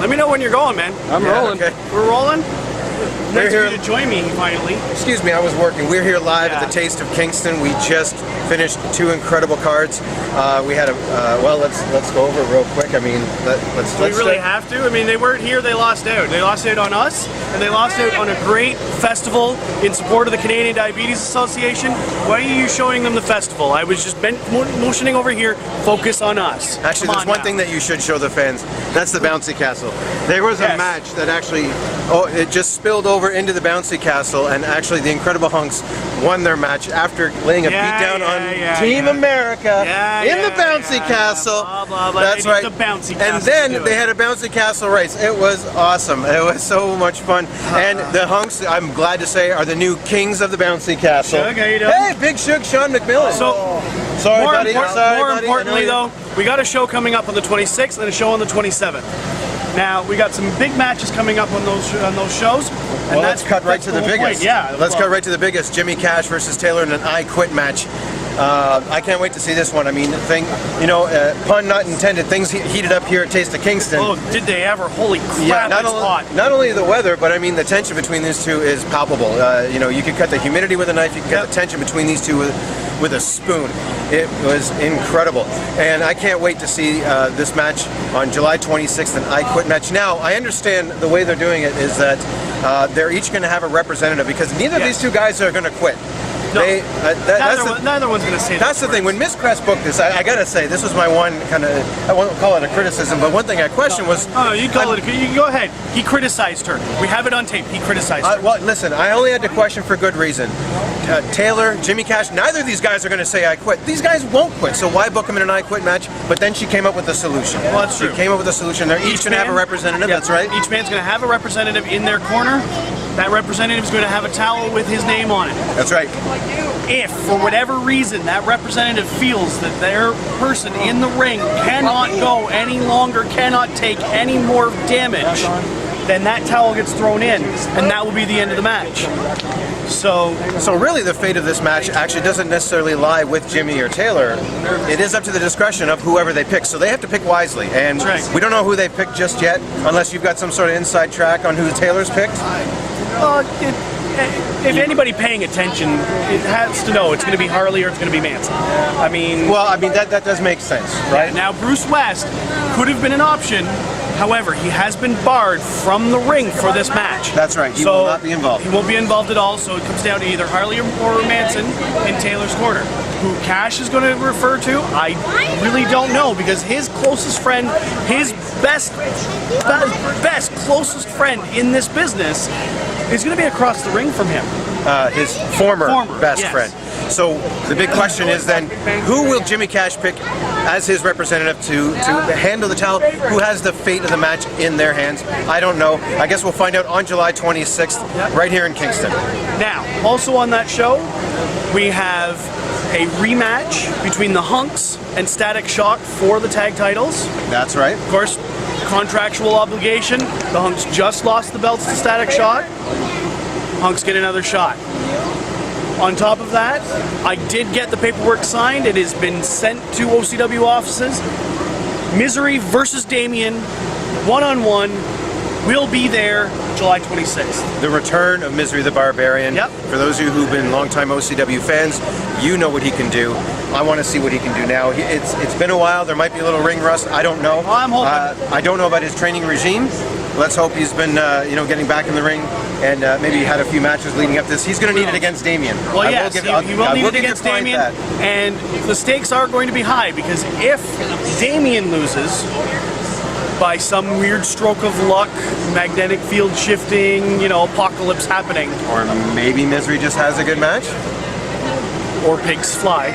Let me know when you're going, man. I'm rolling. Okay. We're rolling? Nice here. for you to join me, finally. Excuse me, I was working. We're here live at the Taste of Kingston. We just finished 2 incredible cards. We had a, well, let's go over it real quick. I mean, let's Do we really have to? I mean, they weren't here, they lost out. They lost out on us, and they lost out on a great festival in support of the Canadian Diabetes Association. Why are you showing them the festival? I was just motioning over here, focus on us. Actually, there's one thing that you should show the fans. That's the bouncy castle. There was a match that actually, it just spilled over into the bouncy castle, and actually the Incredible Hunks won their match after laying a beatdown on Team America in the bouncy castle. Blah, blah, blah. That's right. The bouncy castle and then they had a bouncy castle race. It was awesome. It was so much fun. And the Hunks, I'm glad to say, are the new kings of the bouncy castle. Shug, how you doing? Hey, Big Shug, Sean McMillan. So, sorry, more, buddy. more importantly, though, we got a show coming up on the 26th and a show on the 27th. Now, we got some big matches coming up on those shows. Well, let's cut right to the biggest. Yeah. Let's cut right to the biggest. Jimmy Cash versus Taylor in an I Quit match. I can't wait to see this one. I mean, pun not intended, things heated up here at Taste of Kingston. Oh, did they ever? Holy crap, yeah, it's hot. Not only the weather, but I mean the tension between these two is palpable. You know, you can cut the humidity with a knife, you can cut the tension between these two with a spoon. It was incredible. And I can't wait to see this match on July 26th, an I Quit match. Now, I understand the way they're doing it is that they're each going to have a representative, because neither of these two guys are going to quit. No, neither one's going to say that. That's the thing. When Miss Crest booked this, I got to say, this was my one kind of, I won't call it a criticism, but one thing I questioned was... Oh, you call it, you go ahead. He criticized her. We have it on tape. He criticized her. Well, listen, I only had to question for good reason. Taylor, Jimmy Cash, neither of these guys are going to say I quit. These guys won't quit, so why book them in an I Quit match? But then she came up with a solution. Well, that's true. She came up with a solution. They're each going to have a representative, that's right? Each man's going to have a representative in their corner. That representative is going to have a towel with his name on it. That's right. If, for whatever reason, that representative feels that their person in the ring cannot go any longer, cannot take any more damage, then that towel gets thrown in, and that will be the end of the match. So really the fate of this match actually doesn't necessarily lie with Jimmy or Taylor. It is up to the discretion of whoever they pick, so they have to pick wisely. And we don't know who they picked just yet, unless you've got some sort of inside track on who Taylor's picked. If anybody paying attention, it has to know it's going to be Harley or it's going to be Manson. I mean... Well, I mean, that does make sense, right? Now, Bruce West could have been an option. However, he has been barred from the ring for this match. That's right. He will not be involved. He won't be involved at all, so it comes down to either Harley or Manson in Taylor's corner. Who Cash is going to refer to, I really don't know, because his closest friend, his best, closest friend in this business is going to be across the ring from him. His former best friend. So the big question is then, who will Jimmy Cash pick as his representative to handle the towel? Who has the fate of the match in their hands? I don't know. I guess we'll find out on July 26th, right here in Kingston. Now, also on that show, we have a rematch between the Hunks and Static Shock for the tag titles. That's right. Of course, contractual obligation. The Hunks just lost the belts to Static Shock. Hunks get another shot. On top of that, I did get the paperwork signed. It has been sent to OCW offices. Misery versus Damien, one-on-one, will be there July 26th. The return of Misery the Barbarian. Yep. For those of you who've been longtime OCW fans, you know what he can do. I want to see what he can do now. It's been a while. There might be a little ring rust. I don't know. I'm hoping. I don't know about his training regime. Let's hope he's been, getting back in the ring and maybe had a few matches leading up to this. He's going to need it against Damien. Well, yes, he will need it against Damien, and the stakes are going to be high, because if Damien loses by some weird stroke of luck, magnetic field shifting, apocalypse happening, or maybe Misery just has a good match, or pigs fly,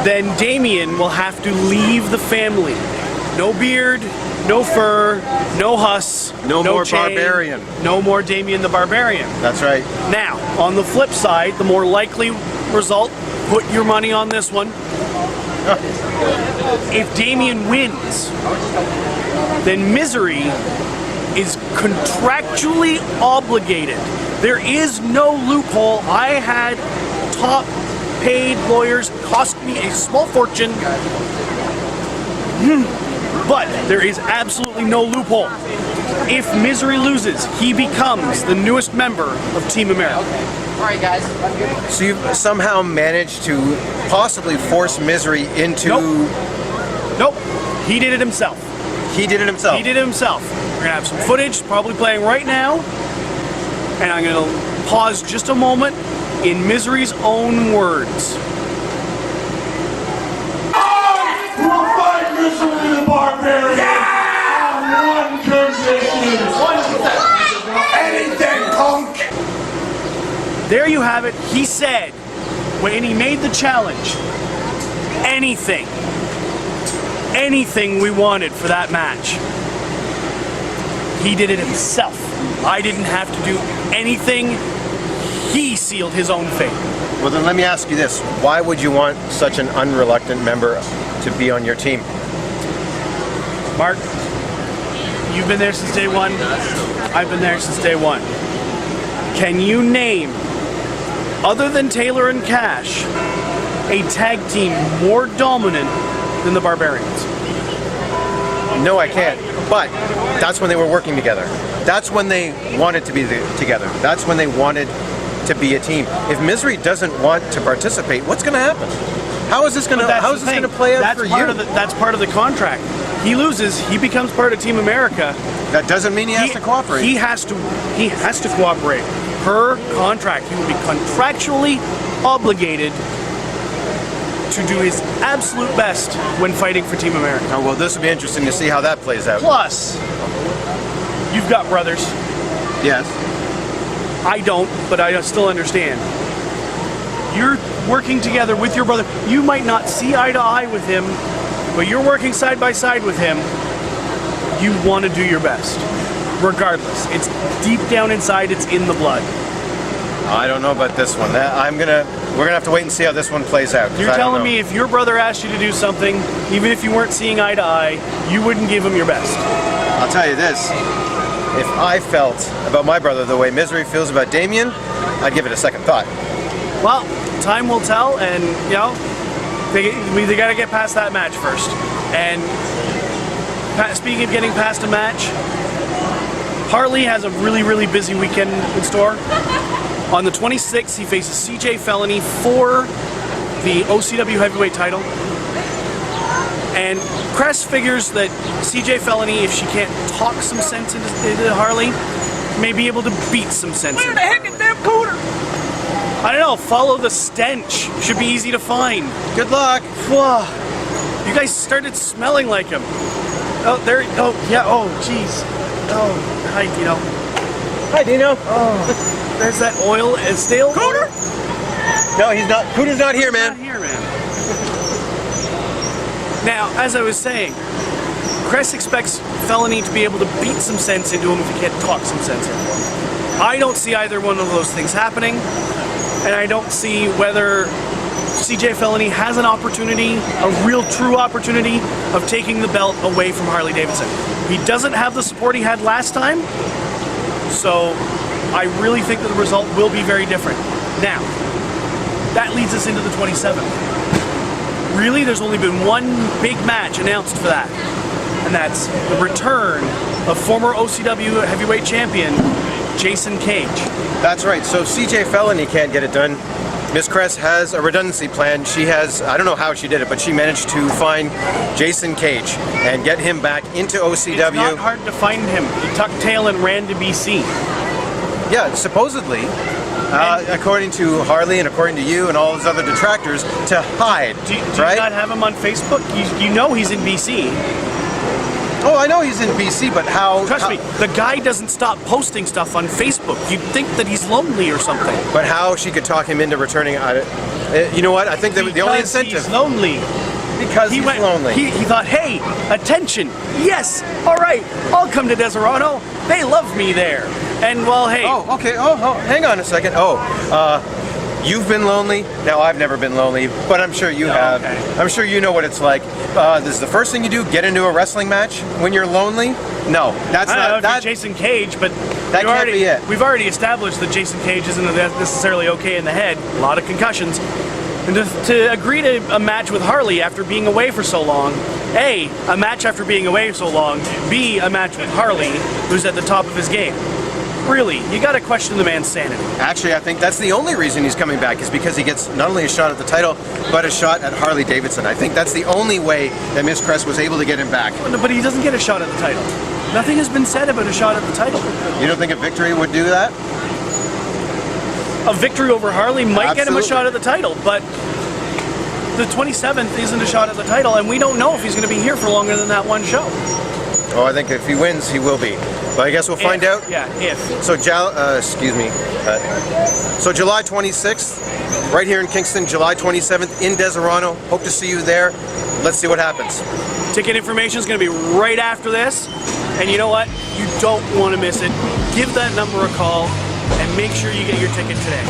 then Damien will have to leave the family. No beard, no fur, no Huss, no more chain, Barbarian. No more Damien the Barbarian. That's right. Now, on the flip side, the more likely result, put your money on this one. If Damien wins, then Misery is contractually obligated. There is no loophole. I had top paid lawyers, cost me a small fortune, But there is absolutely no loophole. If Misery loses, he becomes the newest member of Team America. All right, guys. So you've somehow managed to possibly force Misery into... Nope. He did it himself. He did it himself. He did it himself. We're gonna have some footage, probably playing right now. And I'm gonna pause just a moment in Misery's own words. I will fight Misery the Barbarian on one condition. Anything, punk! There you have it. He said, when he made the challenge, anything we wanted for that match. He did it himself. I didn't have to do anything. He sealed his own fate. Well, then let me ask you this. Why would you want such an unreluctant member to be on your team? Mark, you've been there since day one. I've been there since day one. Can you name, other than Taylor and Cash, a tag team more dominant than the Barbarians? No, I can't. But that's when they were working together. That's when they wanted to be together. That's when they wanted to be a team. If Misery doesn't want to participate, what's going to happen? How is this going to play out for you? That's part of the contract. He loses, he becomes part of Team America. That doesn't mean he has to cooperate. He has to cooperate. Per contract, he will be contractually obligated to do his absolute best when fighting for Team America. Oh, well, this will be interesting to see how that plays out. Plus, you've got brothers. Yes. I don't, but I still understand. You're working together with your brother. You might not see eye to eye with him, but you're working side by side with him. You want to do your best. Regardless. It's deep down inside, it's in the blood. I don't know about this one. We're gonna have to wait and see how this one plays out. You're telling me if your brother asked you to do something, even if you weren't seeing eye to eye, you wouldn't give him your best? I'll tell you this. If I felt about my brother the way Misery feels about Damien, I'd give it a second thought. Well, time will tell, and you know, they got to get past that match first. And speaking of getting past a match, Harley has a really, really busy weekend in store. On the 26th, he faces CJ Felony for the OCW Heavyweight title. And Cress figures that CJ Felony, if she can't talk some sense into Harley, may be able to beat some sense into Harley. Where the heck is that cooter? I don't know, follow the stench. Should be easy to find. Good luck. Whoa. You guys started smelling like him. Oh, there, oh, yeah, oh, jeez. Oh, hi, Dino. Hi, Dino. Oh, there's that oil. Is stale? Cooter? No, he's not. Cooter's not here, man. Not here, man. Now, as I was saying, Cress expects Felony to be able to beat some sense into him if he can't talk some sense into him. I don't see either one of those things happening, and I don't see whether CJ Felony has an opportunity, a real true opportunity, of taking the belt away from Harley Davidson. He doesn't have the support he had last time, so I really think that the result will be very different. Now, that leads us into the 27th. Really, there's only been one big match announced for that, and that's the return of former OCW Heavyweight Champion Jason Cage. That's right. So CJ Felony can't get it done. Miss Cress has a redundancy plan. She has, I don't know how she did it, but she managed to find Jason Cage and get him back into OCW. It's not hard to find him. He tucked tail and ran to BC. Yeah, supposedly, according to Harley and according to you and all those other detractors, to hide. Do you right? not have him on Facebook? You know he's in BC. Oh, I know he's in BC, but how... Trust me, the guy doesn't stop posting stuff on Facebook. You'd think that he's lonely or something. But how she could talk him into returning... you know what? I think the only incentive... He's lonely. Because he's lonely. He thought, hey, attention. Yes, all right, I'll come to Deserano. They love me there. And, well, hey... Oh, okay. Oh, hang on a second. You've been lonely. Now, I've never been lonely, but I'm sure you have. Okay. I'm sure you know what it's like. This is the first thing you do, get into a wrestling match when you're lonely? No, that's not... That's Jason Cage, but... That can't be it. We've already established that Jason Cage isn't necessarily okay in the head. A lot of concussions. And to agree to a match with Harley after being away for so long, A, a match after being away so long, B, a match with Harley, who's at the top of his game. Really, you gotta question the man's sanity. Actually, I think that's the only reason he's coming back, is because he gets not only a shot at the title, but a shot at Harley Davidson. I think that's the only way that Miss Crest was able to get him back. But he doesn't get a shot at the title. Nothing has been said about a shot at the title. You don't think a victory would do that? A victory over Harley might get him a Absolutely. shot at the title, but the 27th isn't a shot at the title, and we don't know if he's going to be here for longer than that one show. Oh, I think if he wins, he will be. But I guess we'll find out. Yeah, if. So, so July 26th, right here in Kingston, July 27th in Deserano. Hope to see you there. Let's see what happens. Ticket information is going to be right after this, and you know what? You don't want to miss it. Give that number a call and make sure you get your ticket today.